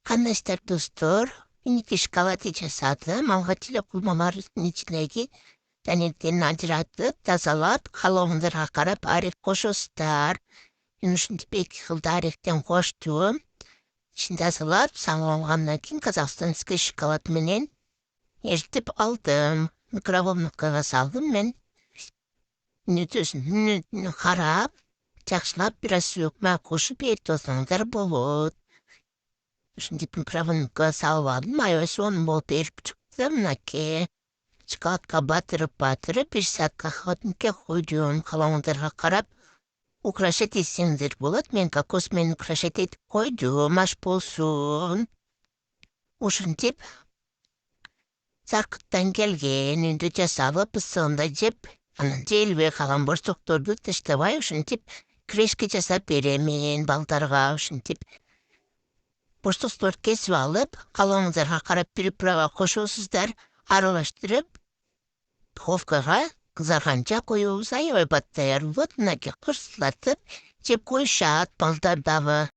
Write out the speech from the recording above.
Кандай достор, миники шоколад жасадым. Алгачылы куймалардын ичиндеги тенеттерин ажыратып, тазалап, каалооңордорго карап арих кошосуздар. Мен ушинтип 2 жыл арихтен коштум. Ичин тазалап, салып алгандан кийин казакстанский шоколад менен эритип алдым. Микроволновкага салдым мен. Мүнөтүн карап, жакшылап бир аз өкмө кошуп эрип алсаңдар болот. Ушинтип микроволновкага салып алдым. Аябай сонун болуп эрип чыкты. Мынакей. Шоколадка батырып, 1 саатка холодильникке койдум. Каалооңордорго карап, украшать этсеңиздер болот. Мен кокос менен украшать этип койдум, аш болсун. Ушинтип саркыттан келген үндү жасалып, ысыгында жеп, анан жейилбей калган борчокторду таштабай ушинтип крешке жасап беремин балдарга. Ушинтип борчокторду кесип алып, каалооңордорго карап приправа кошосуздар, аралаштырып, духовкага кызарганча коебуз. Аябай бат даяр болот. Мынакей кырсылдатып жеп коюшат балдар дагы.